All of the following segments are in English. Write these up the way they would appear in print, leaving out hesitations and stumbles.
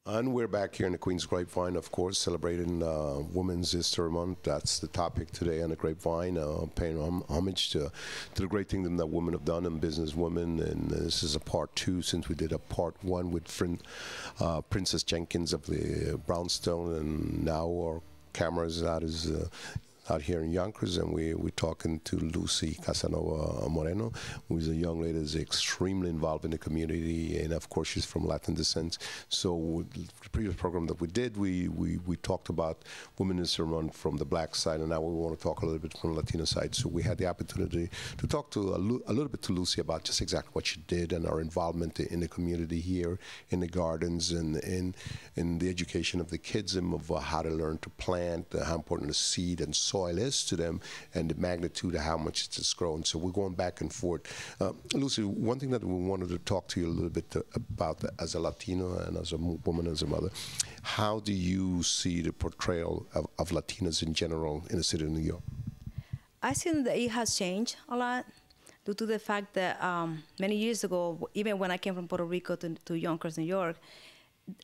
And we're back here in the Queen's Grapevine, of course, celebrating Women's History Month. That's the topic today on the Grapevine, paying homage to the great thing that women have done and business women. And this is a part two, since we did a part one with Princess Jenkins of the Brownstone, and now our cameras out here in Yonkers, and we're talking to Lucy Moreno, who is a young lady that's extremely involved in the community, and of course she's from Latin descent. So the previous program that we did, we talked about Women in Month from the black side, and now we want to talk a little bit from the Latino side. So we had the opportunity to talk to a little bit to Lucy about just exactly what she did and our involvement in the community here in the gardens, and in the education of the kids, and of how to learn to plant, how important the seed and soil is to them, and the magnitude of how much it's grown. So we're going back and forth. Lucy, one thing that we wanted to talk to you a little bit about as a Latino and as a woman, as a mother, how do you see the portrayal of Latinas in general in the city of New York? I think that it has changed a lot due to the fact that many years ago, even when I came from Puerto Rico to Yonkers, New York,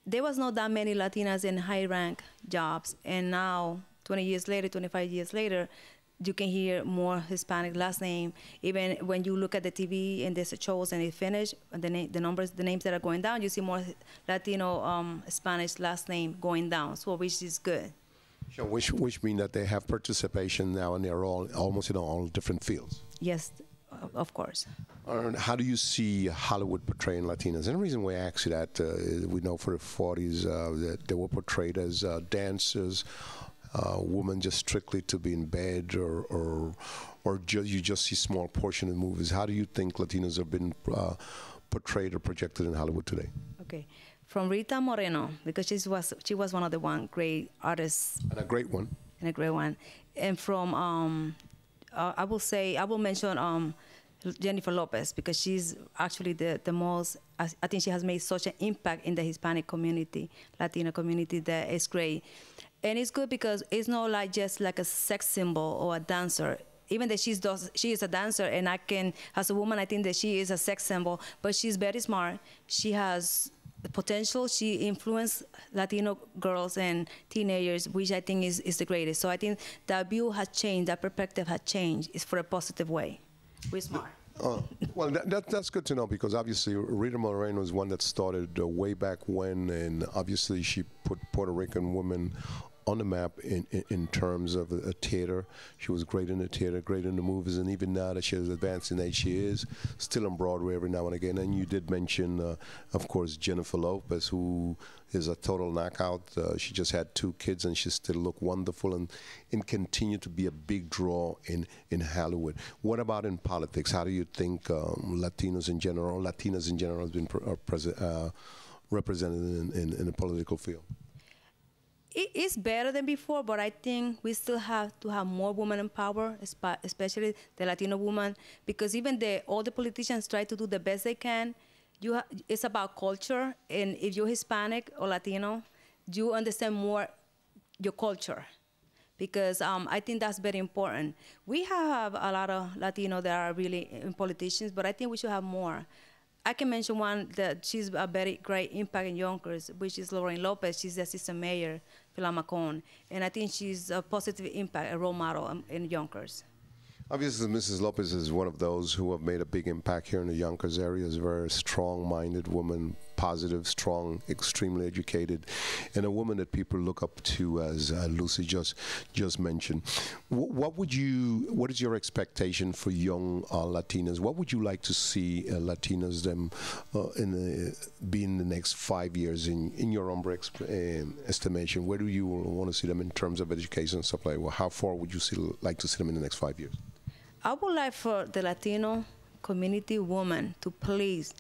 there was not that many Latinas in high-rank jobs, and now 20 years later, 25 years later, you can hear more Hispanic last name. Even when you look at the TV and there's shows and it finished, the names that are going down, you see more Latino, Spanish last name going down, so which is good. So which mean that they have participation now, and they're all almost in all different fields. Yes, of course. How do you see Hollywood portraying Latinas? And the reason we ask you that, we know for the 40s that they were portrayed as dancers, women just strictly to be in bed, or you just see small portion of movies. How do you think Latinas have been portrayed or projected in Hollywood today? Okay, from Rita Moreno, because she was one of the great artists. And a great one. And a great one. And from I will mention Jennifer Lopez, because she's actually the most, I think she has made such an impact in the Hispanic community, Latino community, that is great. And it's good because it's not like just like a sex symbol or a dancer. Even that she is a dancer, and as a woman, I think that she is a sex symbol, but she's very smart. She has the potential. She influenced Latino girls and teenagers, which I think is the greatest. So I think that view has changed, that perspective has changed. It's for a positive way. We're smart. Well, that's good to know, because obviously Rita Moreno is one that started way back when, and obviously she put Puerto Rican women on the map in terms of a theater. She was great in the theater, great in the movies, and even now that she has advanced in age, she is still on Broadway every now and again. And you did mention, of course, Jennifer Lopez, who is a total knockout. She just had 2 kids, and she still look wonderful and continue to be a big draw in Hollywood. What about in politics? How do you think Latinas in general has been represented in the political field? It's better than before, but I think we still have to have more women in power, especially the Latino woman, because even all the politicians try to do the best they can. It's about culture, and if you're Hispanic or Latino, you understand more your culture, because I think that's very important. We have a lot of Latino that are really politicians, but I think we should have more. I can mention one that she's a very great impact in Yonkers, which is Lorraine Lopez. She's the assistant mayor, Macon, and I think she's a positive impact, a role model in Yonkers. Obviously, Mrs. Lopez is one of those who have made a big impact here in the Yonkers area. Is a very strong-minded woman, positive, strong, extremely educated, and a woman that people look up to, as Lucy just mentioned. What is your expectation for young Latinas? What would you like to see Latinas be in the next 5 years in your own estimation? Where do you want to see them in terms of education and stuff like that? Well, how far would you like to see them in the next 5 years? I would like for the Latino community woman to please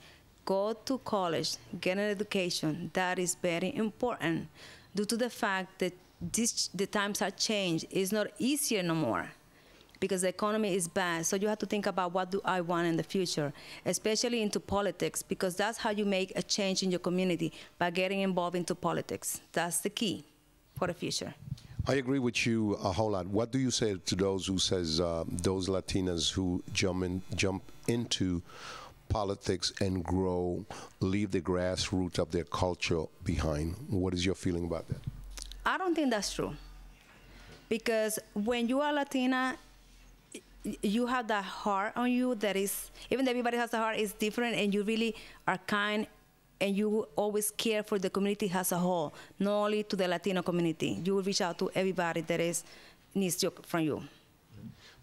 go to college, get an education. That is very important due to the fact that the times have changed. It's not easier no more because the economy is bad. So you have to think about, what do I want in the future, especially into politics, because that's how you make a change in your community, by getting involved into politics. That's the key for the future. I agree with you a whole lot. What do you say to those who says those Latinas who jump into politics and grow, leave the grassroots of their culture behind. What is your feeling about that? I don't think that's true. Because when you are Latina, you have that heart on you that is, even though everybody has a heart, is different, and you really are kind, and you always care for the community as a whole, not only to the Latino community. You will reach out to everybody that needs from you.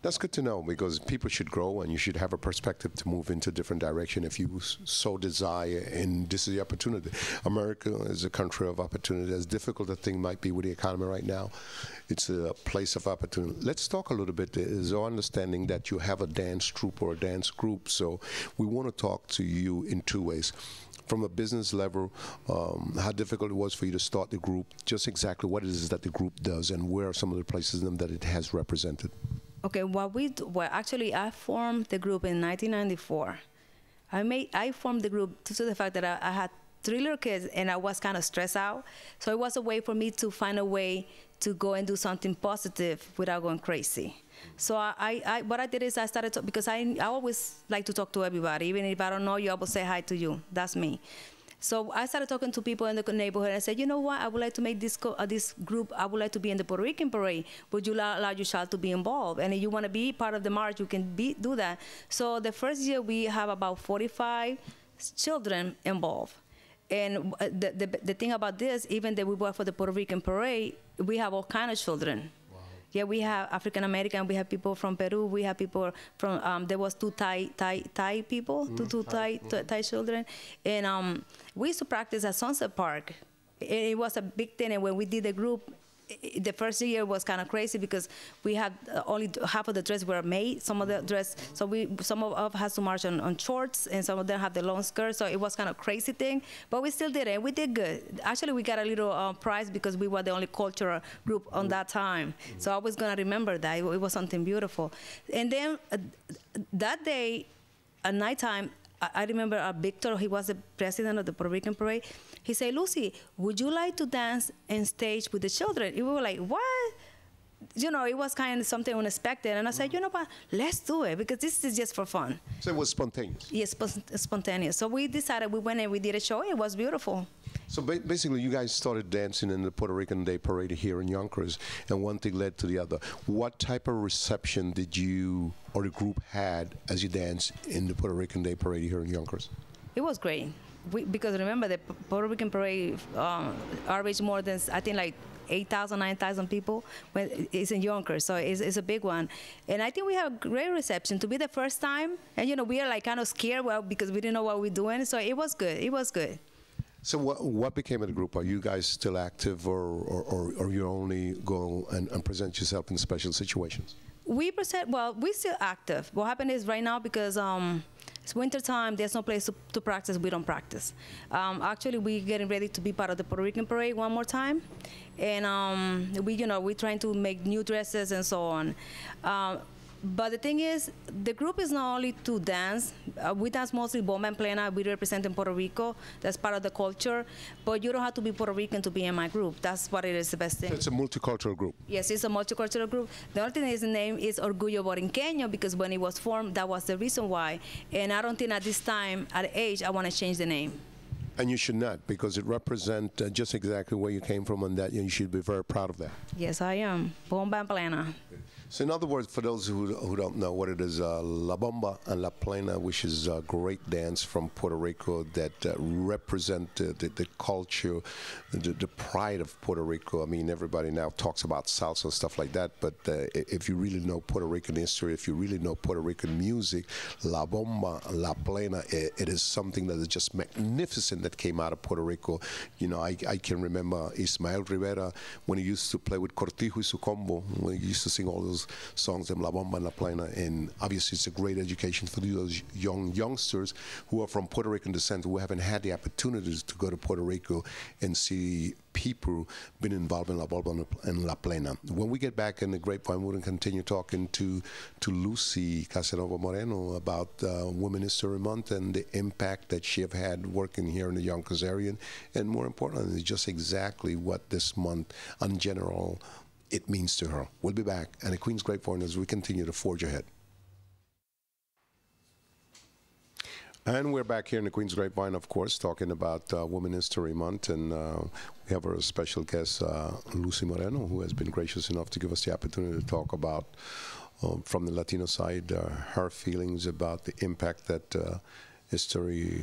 That's good to know, because people should grow and you should have a perspective to move into a different direction if you so desire, and this is the opportunity. America is a country of opportunity. As difficult a thing might be with the economy right now, it's a place of opportunity. Let's talk a little bit. Is our understanding that you have a dance troupe or a dance group, so we want to talk to you in two ways. From a business level, how difficult it was for you to start the group, just exactly what it is that the group does, and where are some of the places that it has represented. Okay, well, actually, I formed the group in 1994. I formed the group due to the fact that I had 3 little kids and I was kind of stressed out. So it was a way for me to find a way to go and do something positive without going crazy. So what I did is I started to, because I always like to talk to everybody. Even if I don't know you, I will say hi to you. That's me. So I started talking to people in the neighborhood, and I said, you know what, I would like to make this group, I would like to be in the Puerto Rican parade. Would you allow your child to be involved? And if you want to be part of the march, you can do that. So the first year, we have about 45 children involved. And the thing about this, even though we work for the Puerto Rican parade, we have all kinds of children. Yeah, we have African American. We have people from Peru. We have people from. There was 2 Thai people, two Thai children, and we used to practice at Sunset Park. It was a big thing, and when we did the group, the first year was kind of crazy because we had only half of the dress were made. Some of the dress, some of us had to march on shorts, and some of them have the long skirts. So it was kind of crazy thing, but we still did it. We did good. Actually, we got a little prize because we were the only cultural group on that time. So I was gonna remember that. It was something beautiful. And then that day, at nighttime, I remember Victor, he was the president of the Puerto Rican parade. He said, Lucy, would you like to dance on stage with the children? And we were like, what? You know, it was kind of something unexpected. And I said, you know what, let's do it, because this is just for fun. So it was spontaneous? Yes, spontaneous. So we decided, we went and we did a show. It was beautiful. So basically, you guys started dancing in the Puerto Rican Day Parade here in Yonkers, and one thing led to the other. What type of reception did you or the group had as you danced in the Puerto Rican Day Parade here in Yonkers? It was great. Because remember, the Puerto Rican Parade averaged more than, I think, like 8,000, 9,000 people. When it's in Yonkers, so it's a big one. And I think we have a great reception to be the first time. And, you know, we are like kind of scared, well, because we didn't know what we were doing. So it was good. It was good. So what became of the group? Are you guys still active, or you only go and present yourself in special situations? We're still active. What happened is right now, because it's winter time, there's no place to practice, we don't practice. Actually, we're getting ready to be part of the Puerto Rican parade one more time. And we're trying to make new dresses and so on. But the thing is, the group is not only to dance. We dance mostly bomba and plena. We represent in Puerto Rico. That's part of the culture. But you don't have to be Puerto Rican to be in my group. That's what it is, the best thing. So it's a multicultural group. Yes, it's a multicultural group. The only thing is the name is Orgullo Borinqueño, because when it was formed, that was the reason why. And I don't think at this time, at age, I want to change the name. And you should not, because it represents just exactly where you came from, and that you should be very proud of that. Yes, I am. Bomba and plena. So in other words, for those who don't know what it is, La Bomba and La Plena, which is a great dance from Puerto Rico that represent the culture, the pride of Puerto Rico. I mean, everybody now talks about salsa and stuff like that, but if you really know Puerto Rican history, if you really know Puerto Rican music, La Bomba and La Plena, it is something that is just magnificent that came out of Puerto Rico. You know, I can remember Ismael Rivera when he used to play with Cortijo y su combo, when he used to sing all those songs in La Bomba and La Plena, and obviously it's a great education for those youngsters who are from Puerto Rican descent, who haven't had the opportunities to go to Puerto Rico and see people been involved in La Bomba and La Plena. When we get back in the Grapevine, we're going to continue talking to Lucy Moreno about Women's History Month and the impact that she have had working here in the Yonkers area, and more importantly, just exactly what this month in general it means to her. We'll be back and the Queen's Grapevine as we continue to forge ahead. And we're back here in the Queen's Grapevine, of course, talking about Women History Month. And we have our special guest, Lucy Moreno, who has been gracious enough to give us the opportunity to talk about, from the Latino side, her feelings about the impact that history